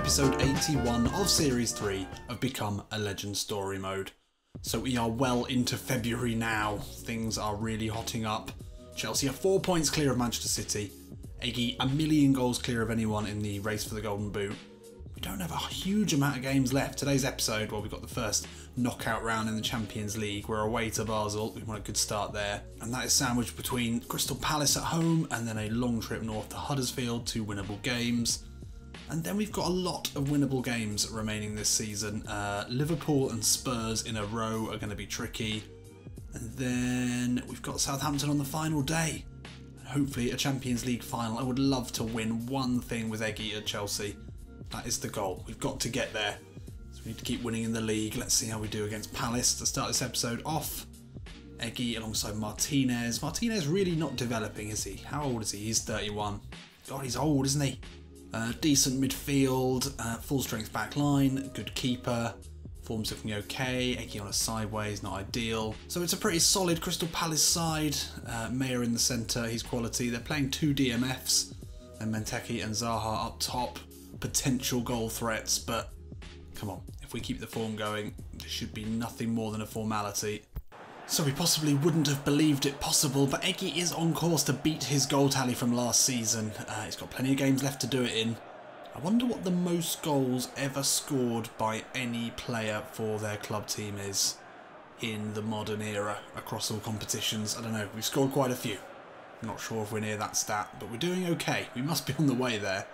episode 81 of Series 3 of Become a Legend Story Mode. So we are well into February now, things are really hotting up. Chelsea are 4 points clear of Manchester City, Eggy a million goals clear of anyone in the race for the Golden Boot. We don't have a huge amount of games left. Today's episode, well, we've got the first knockout round in the Champions League. We're away to Basel, we want a good start there. And that is sandwiched between Crystal Palace at home and then a long trip north to Huddersfield, 2 winnable games. And then we've got a lot of winnable games remaining this season. Liverpool and Spurs in a row are going to be tricky. And then we've got Southampton on the final day. And hopefully a Champions League final. I would love to win one thing with Eggy at Chelsea. That is the goal. We've got to get there. So we need to keep winning in the league. Let's see how we do against Palace to start this episode off. Eggy alongside Martinez. Martinez really not developing, is he? How old is he? He's 31. God, he's old, isn't he? Decent midfield, full strength back line, good keeper, form's looking okay, Eggy on a sideways, not ideal. So it's a pretty solid Crystal Palace side, Mayer in the centre, he's quality. They're playing 2 DMFs, and Benteke and Zaha up top, potential goal threats, but come on, if we keep the form going, this should be nothing more than a formality. So we possibly wouldn't have believed it possible, but Eggy is on course to beat his goal tally from last season. He's got plenty of games left to do it in. I wonder what the most goals ever scored by any player for their club team is in the modern era across all competitions. I don't know, we've scored quite a few. I'm not sure if we're near that stat, but we're doing okay. We must be on the way there.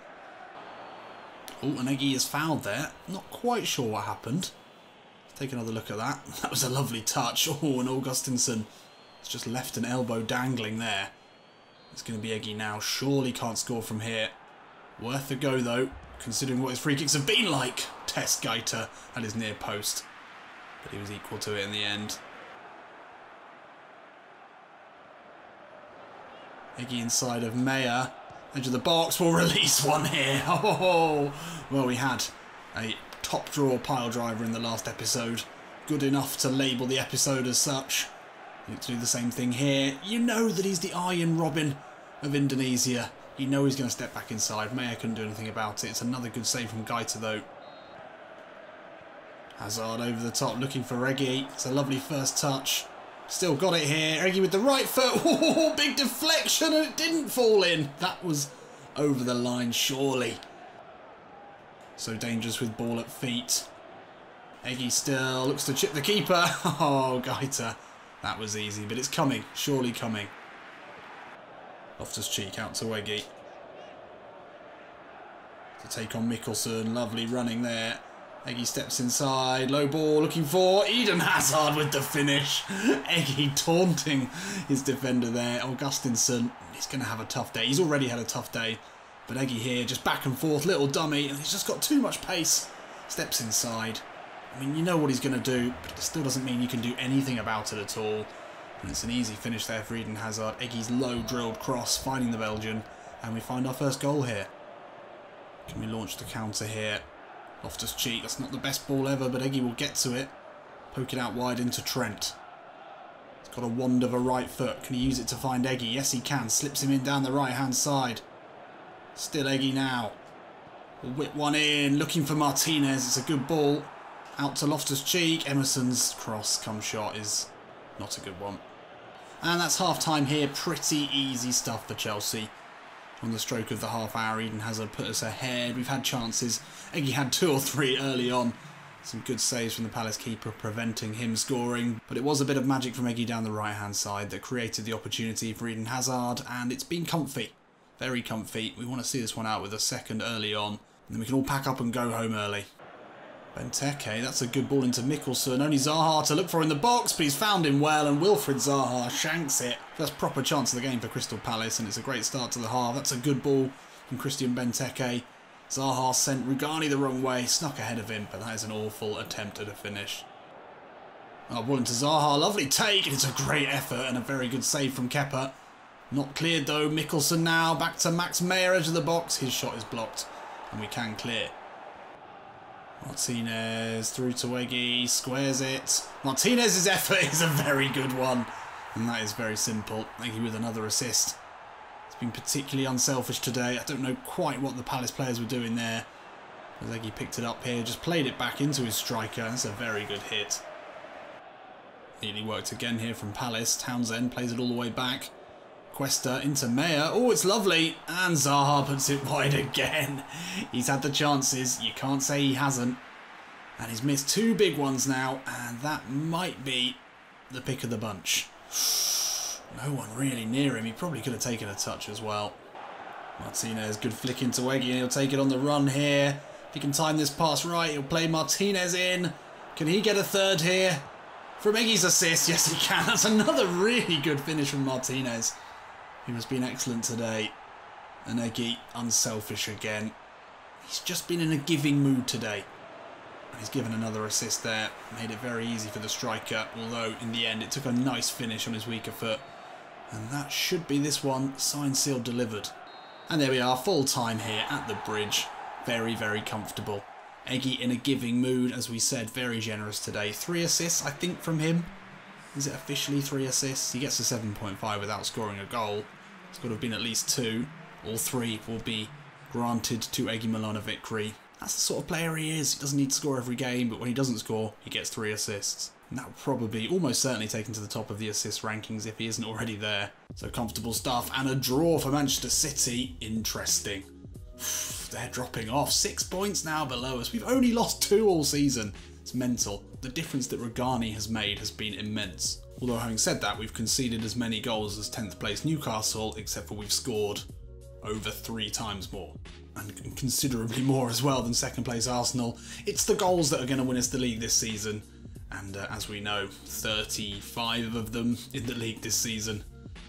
Oh, and Eggy is fouled there. Not quite sure what happened. Take another look at that. That was a lovely touch. Oh, and Augustinsson has just left an elbow dangling there. It's going to be Eggy now. Surely can't score from here. Worth a go though, considering what his free kicks have been like. Test Gaeta at his near post. But he was equal to it in the end. Eggy inside of Mayer. Edge of the box will release one here. Oh, well, we had a top draw pile driver in the last episode. Good enough to label the episode as such. Let's do the same thing here. You know that he's the Iron Robin of Indonesia. You know he's going to step back inside. Mayer couldn't do anything about it. It's another good save from Gaeta though. Hazard over the top looking for Eggy. It's a lovely first touch. Still got it here. Eggy with the right foot. Oh, big deflection and it didn't fall in. That was over the line surely. So dangerous with ball at feet. Eggy still looks to chip the keeper. Oh, Gaeta. That was easy, but it's coming. Surely coming. Loftus-Cheek out to Eggy. To take on Mikkelsen. Lovely running there. Eggy steps inside. Low ball looking for Eden Hazard with the finish. Eggy taunting his defender there. Augustinsson. He's going to have a tough day. He's already had a tough day. But Eggy here, just back and forth, little dummy, and he's just got too much pace. Steps inside. I mean, you know what he's going to do, but it still doesn't mean you can do anything about it at all. And it's an easy finish there for Eden Hazard. Eggy's low drilled cross, finding the Belgian, and we find our first goal here. Can we launch the counter here? Loftus-Cheek, that's not the best ball ever, but Eggy will get to it. Poke it out wide into Trent. He's got a wand of a right foot. Can he use it to find Eggy? Yes, he can. Slips him in down the right-hand side. Still Eggy now. We'll whip one in, looking for Martinez. It's a good ball. Out to Loftus-Cheek. Emerson's cross come shot is not a good one. And that's half-time here. Pretty easy stuff for Chelsea. On the stroke of the half hour, Eden Hazard put us ahead. We've had chances. Eggy had 2 or 3 early on. Some good saves from the Palace keeper preventing him scoring. But it was a bit of magic from Eggy down the right-hand side that created the opportunity for Eden Hazard. And it's been comfy. Very comfy. We want to see this one out with a second early on. And then we can all pack up and go home early. Benteke, that's a good ball into Mikkelsen. Only Zaha to look for in the box, but he's found him well, and Wilfried Zaha shanks it. First proper chance of the game for Crystal Palace, and it's a great start to the half. That's a good ball from Christian Benteke. Zaha sent Rugani the wrong way, snuck ahead of him, but that is an awful attempt at a finish. Oh, ball into Zaha, lovely take, and it's a great effort and a very good save from Kepa. Not cleared though. Mikkelsen now back to Max Mayer, edge of the box. His shot is blocked and we can clear. Martinez through to Eggy, squares it. Martinez's effort is a very good one, and that is very simple. Eggy with another assist. It's been particularly unselfish today. I don't know quite what the Palace players were doing there. Eggy picked it up here, just played it back into his striker. That's a very good hit. Nearly worked again here from Palace. Townsend plays it all the way back. Cuesta into Meyer. Oh, it's lovely. And Zaha puts it wide again. He's had the chances. You can't say he hasn't. And he's missed 2 big ones now. And that might be the pick of the bunch. No one really near him. He probably could have taken a touch as well. Martinez, good flick into Eggy, and he'll take it on the run here. If he can time this pass right, he'll play Martinez in. Can he get a third here? From Eggy's assist, yes he can. That's another really good finish from Martinez, who has been excellent today. And Eggy, unselfish again. He's just been in a giving mood today. He's given another assist there. Made it very easy for the striker, although in the end it took a nice finish on his weaker foot. And that should be this one, signed, sealed, delivered. And there we are, full time here at the bridge. Very, very comfortable. Eggy in a giving mood, as we said, very generous today. 3 assists, I think, from him. Is it officially 3 assists? He gets a 7.5 without scoring a goal. It's got to have been at least 2. All 3 will be granted to Eggy Milanovic. That's the sort of player he is. He doesn't need to score every game, but when he doesn't score, he gets 3 assists. And that will probably, almost certainly, take him to the top of the assist rankings if he isn't already there. So comfortable stuff, and a draw for Manchester City. Interesting. They're dropping off. 6 points now below us. We've only lost 2 all season. It's mental. The difference that Rugani has made has been immense. Although having said that, we've conceded as many goals as 10th place Newcastle, except for we've scored over 3 times more. And considerably more as well than 2nd place Arsenal. It's the goals that are going to win us the league this season. And as we know, 35 of them in the league this season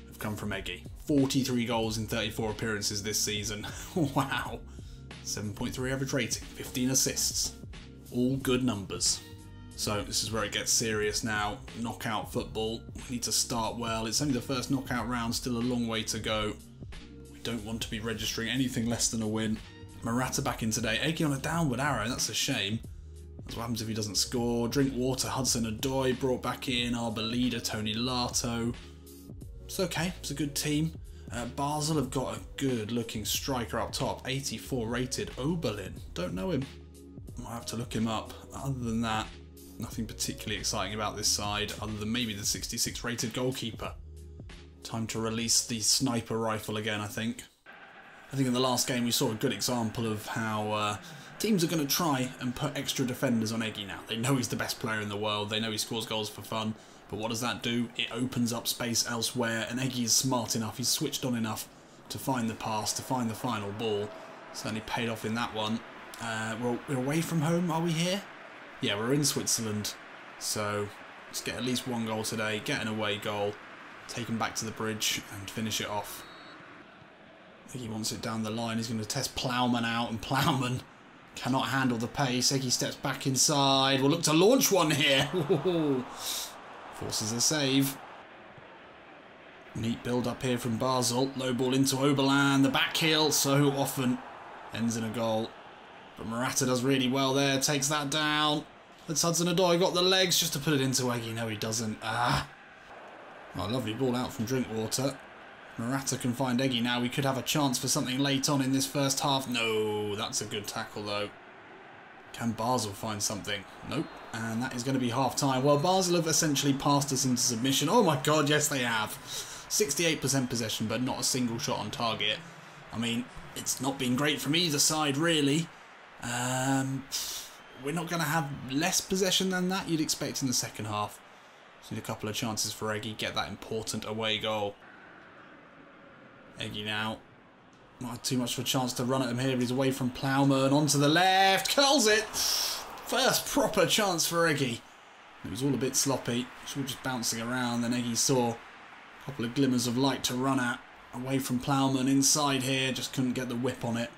have come from Eggy. 43 goals in 34 appearances this season. Wow. 7.3 average rating, 15 assists. All good numbers. So this is where it gets serious now. Knockout football. We need to start well. It's only the first knockout round, still a long way to go. We don't want to be registering anything less than a win. Morata back in today. Eggy on a downward arrow, that's a shame. That's what happens if he doesn't score. Drinkwater, Hudson-Odoi brought back in. Arboleda, Tony Lato. It's okay, it's a good team. Basel have got a good looking striker up top. 84 rated Oberlin. Don't know him. I'll have to look him up. Other than that, nothing particularly exciting about this side, other than maybe the 66 rated goalkeeper. Time to release the sniper rifle again, I think. I think in the last game we saw a good example of how teams are going to try and put extra defenders on Eggy now. They know he's the best player in the world. They know he scores goals for fun. But what does that do? It opens up space elsewhere, and Eggy is smart enough, he's switched on enough to find the pass, to find the final ball. Certainly paid off in that one. We're away from home, are we here? Yeah, we're in Switzerland. So let's get at least 1 goal today, get an away goal, take him back to the bridge and finish it off. Eggy wants it down the line, he's going to test Plowman out, and Plowman cannot handle the pace. Eggy steps back inside, we'll look to launch one here. Forces a save. Neat build up here from Basel. Low ball into Oberlin. The back heel so often ends in a goal. But Morata does really well there. Takes that down. That's Hudson-Odoi got the legs just to put it into Eggy. No, he doesn't. Oh, lovely ball out from Drinkwater. Morata can find Eggy now. We could have a chance for something late on in this first half. No, that's a good tackle though. Can Basel find something? Nope. And that is going to be half-time. Well, Basel have essentially passed us into submission. Oh my god, yes they have. 68% possession, but not a single shot on target. I mean, it's not been great from either side, really. We're not going to have less possession than that, you'd expect in the second half. Just need a couple of chances for Eggy. Get that important away goal. Eggy now. Not had too much of a chance to run at him here, but he's away from Plowman, onto the left, curls it! First proper chance for Eggy. It was all a bit sloppy, it's all just bouncing around, then Eggy saw a couple of glimmers of light to run at. Away from Plowman, inside here, just couldn't get the whip on it.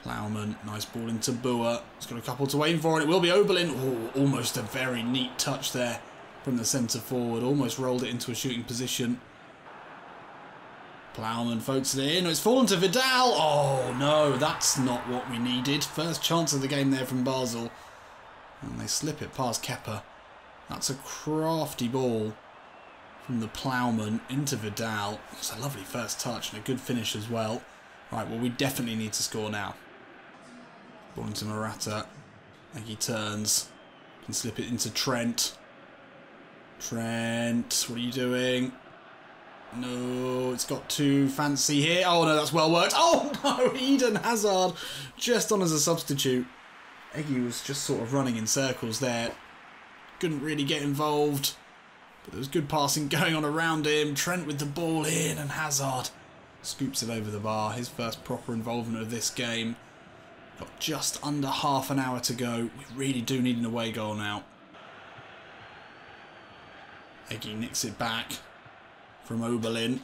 Plowman, nice ball into Boer, he's got a couple to aim for, and it will be Oberlin. Oh, almost a very neat touch there from the centre forward, almost rolled it into a shooting position. Plowman floats it in. It's fallen to Vidal. Oh no, that's not what we needed. First chance of the game there from Basel. And they slip it past Kepa. That's a crafty ball from the Plowman into Vidal. It's a lovely first touch and a good finish as well. Right, well we definitely need to score now. Ball into Morata. Eggy turns. Can slip it into Trent. Trent, what are you doing? No, it's got too fancy here. Oh no, that's well worked. Oh no, Eden Hazard just on as a substitute. Eggy was just sort of running in circles there. Couldn't really get involved. But there was good passing going on around him. Trent with the ball in and Hazard scoops it over the bar. His first proper involvement of this game. Got just under half an hour to go. We really do need an away goal now. Eggy nicks it back from Oberlin.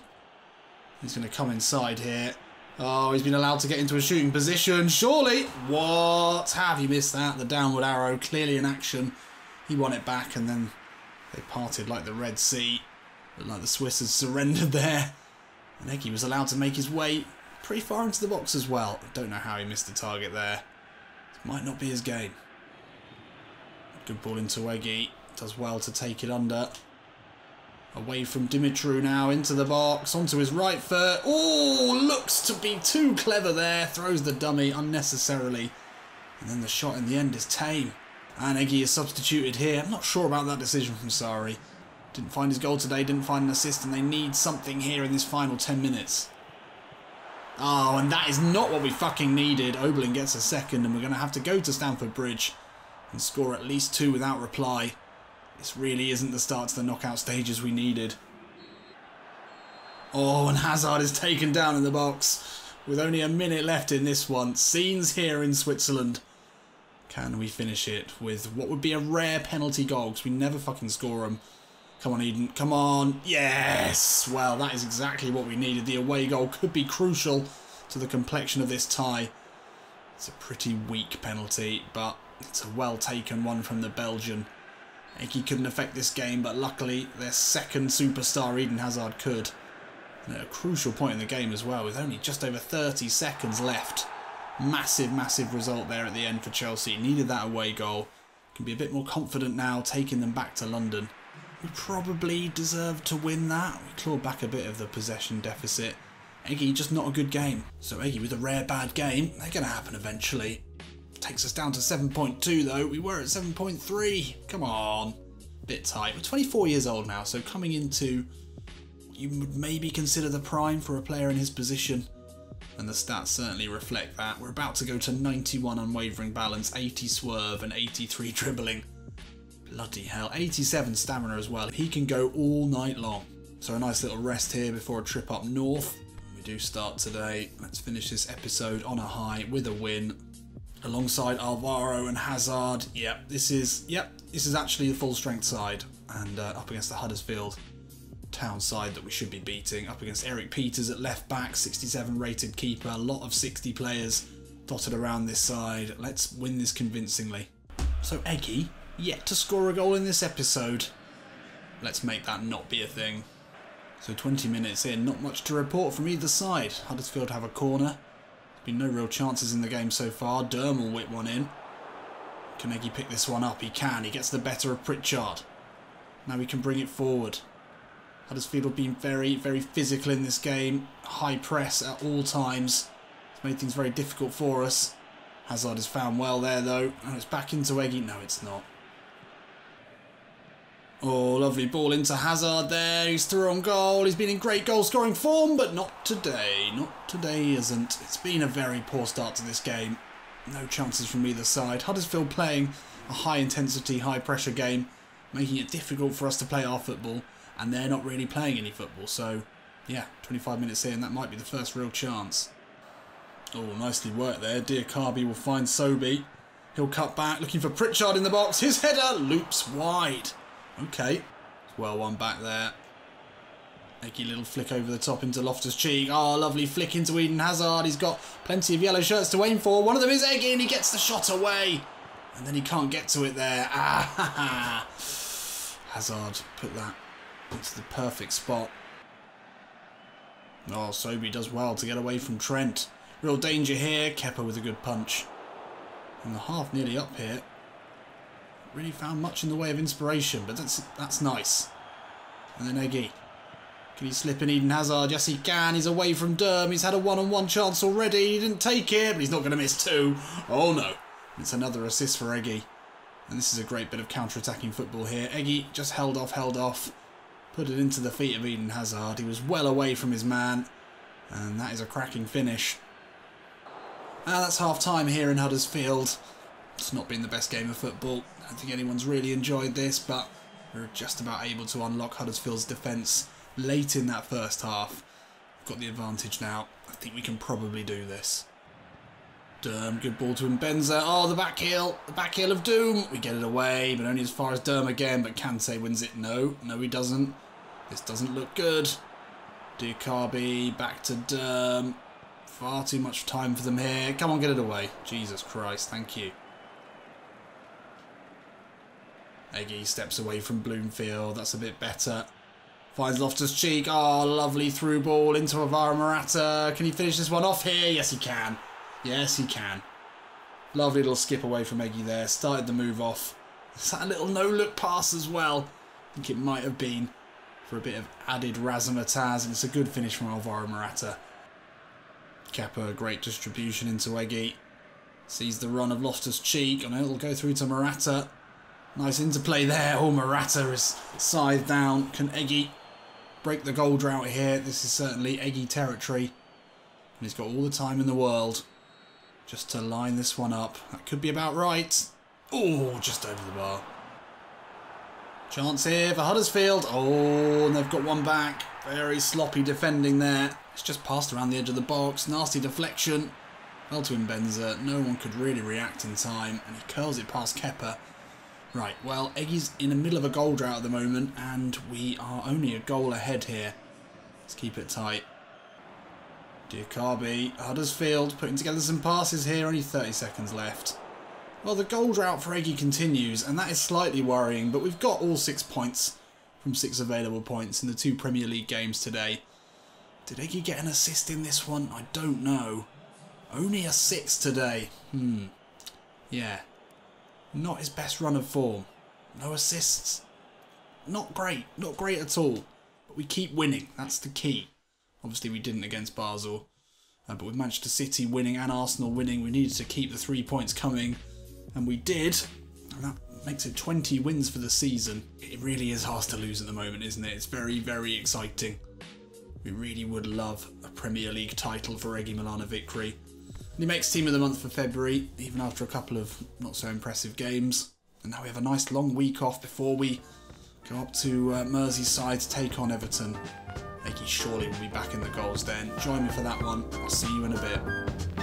He's going to come inside here. Oh, he's been allowed to get into a shooting position. Surely. What? Have you missed that? The downward arrow clearly in action. He won it back and then they parted like the Red Sea. Looked like the Swiss had surrendered there. And Eggy was allowed to make his way pretty far into the box as well. I don't know how he missed the target there. This might not be his game. Good ball into Eggy. Does well to take it under. Away from Dimitru now, into the box, onto his right foot. Oh, looks to be too clever there. Throws the dummy unnecessarily. And then the shot in the end is tame. And Eggy is substituted here. I'm not sure about that decision from Sarri. Didn't find his goal today, didn't find an assist, and they need something here in this final 10 minutes. Oh, and that is not what we fucking needed. Oberlin gets a second, and we're going to have to go to Stamford Bridge and score at least 2 without reply. This really isn't the start to the knockout stages we needed. Oh, and Hazard is taken down in the box with only a minute left in this one. Scenes here in Switzerland. Can we finish it with what would be a rare penalty goal? Because we never fucking score them. Come on, Eden. Come on. Yes! Well, that is exactly what we needed. The away goal could be crucial to the complexion of this tie. It's a pretty weak penalty, but it's a well-taken one from the Belgian. Eggy couldn't affect this game, but luckily their second superstar, Eden Hazard, could. And at a crucial point in the game as well, with only just over 30 seconds left. Massive, massive result there at the end for Chelsea. Needed that away goal. Can be a bit more confident now, taking them back to London. We probably deserved to win that. We clawed back a bit of the possession deficit. Eggy, just not a good game. So Eggy with a rare bad game. They're going to happen eventually. Takes us down to 7.2 though. We were at 7.3. Come on. Bit tight. We're 24 years old now, so coming into what you would maybe consider the prime for a player in his position. And the stats certainly reflect that. We're about to go to 91 unwavering balance, 80 swerve and 83 dribbling. Bloody hell. 87 stamina as well. He can go all night long. So a nice little rest here before a trip up north. We do start today. Let's finish this episode on a high with a win. Alongside Alvaro and Hazard. This is actually the full strength side. And up against the Huddersfield Town side that we should be beating. Up against Eric Peters at left back, 67 rated keeper. A lot of 60 players dotted around this side. Let's win this convincingly. So Eggy, yet to score a goal in this episode. Let's make that not be a thing. So 20 minutes in, not much to report from either side. Huddersfield have a corner. There's been no real chances in the game so far. Derm will whip one in. Can Eggy pick this one up? He can. He gets the better of Pritchard. Now we can bring it forward. Huddersfield have been very, very physical in this game. High press at all times. It's made things very difficult for us. Hazard is found well there though. And it's back into Eggy. No, it's not. Oh, lovely ball into Hazard there. He's through on goal. He's been in great goal scoring form, but not today. Not today he isn't. It's been a very poor start to this game. No chances from either side. Huddersfield playing a high intensity, high pressure game, making it difficult for us to play our football, and they're not really playing any football. So, yeah, 25 minutes in, that might be the first real chance. Oh, nicely worked there. Diakabi will find Sobi. He'll cut back, looking for Pritchard in the box. His header loops wide. Okay, well one back there. Eggy little flick over the top into Loftus-Cheek. Oh, lovely flick into Eden Hazard. He's got plenty of yellow shirts to aim for. One of them is Eggy and he gets the shot away. And then he can't get to it there. Ah, ha, ha. Hazard put that into the perfect spot. Oh, Sobi does well to get away from Trent. Real danger here. Kepa with a good punch. And the half nearly up here. Really found much in the way of inspiration, but that's nice. And then Eggy Can he slip in Eden Hazard? Yes, he can. He's away from Durham. He's had a one-on-one chance already. He didn't take it, but he's not going to miss two. Oh, no. It's another assist for Eggy. And this is a great bit of counter-attacking football here. Eggy just held off. Put it into the feet of Eden Hazard. He was well away from his man. And that is a cracking finish. And that's half-time here in Huddersfield. It's not been the best game of football. I don't think anyone's really enjoyed this, but we're just about able to unlock Huddersfield's defence late in that first half. We've got the advantage now. I think we can probably do this. Durham, good ball to Mbenza. Oh, the back heel of doom. We get it away, but only as far as Durham again, but Kante wins it. No, he doesn't. This doesn't look good. Diakabi, back to Durham. Far too much time for them here. Come on, get it away. Jesus Christ, thank you. Eggy steps away from Bloomfield. That's a bit better. Finds Loftus-Cheek. Oh, lovely through ball into Alvaro Morata. Can he finish this one off here? Yes, he can. Yes, he can. Lovely little skip away from Eggy there. Started the move off. Is that a little no-look pass as well? I think it might have been for a bit of added razzmatazz. And it's a good finish from Alvaro Morata. Kepa, great distribution into Eggy. Sees the run of Loftus-Cheek. And it'll go through to Morata. Nice interplay there. Oh, Morata is scythed down. Can Eggy break the goal drought here? This is certainly Eggy territory. And he's got all the time in the world just to line this one up. That could be about right. Oh, just over the bar. Chance here for Huddersfield. Oh, and they've got one back. Very sloppy defending there. It's just passed around the edge of the box. Nasty deflection. Well to Mbenza. No one could really react in time. And he curls it past Kepa. Right, well, Eggy's in the middle of a goal drought at the moment, and we are only a goal ahead here. Let's keep it tight. Diakabi, Huddersfield, putting together some passes here, only 30 seconds left. Well, the goal drought for Eggy continues, and that is slightly worrying, but we've got all 6 points from 6 available points in the 2 Premier League games today. Did Eggy get an assist in this one? I don't know. Only a 6 today. Yeah. Not his best run of form. No assists. Not great. Not great at all. But we keep winning. That's the key. Obviously we didn't against Basel. But with Manchester City winning and Arsenal winning, we needed to keep the 3 points coming. And we did. And that makes it 20 wins for the season. It really is hard to lose at the moment, isn't it? It's very, very exciting. We really would love a Premier League title for Eggy Milanovic. And he makes Team of the Month for February, even after a couple of not so impressive games. And now we have a nice long week off before we go up to Merseyside to take on Everton. Eggy surely will be back in the goals then. Join me for that one. I'll see you in a bit.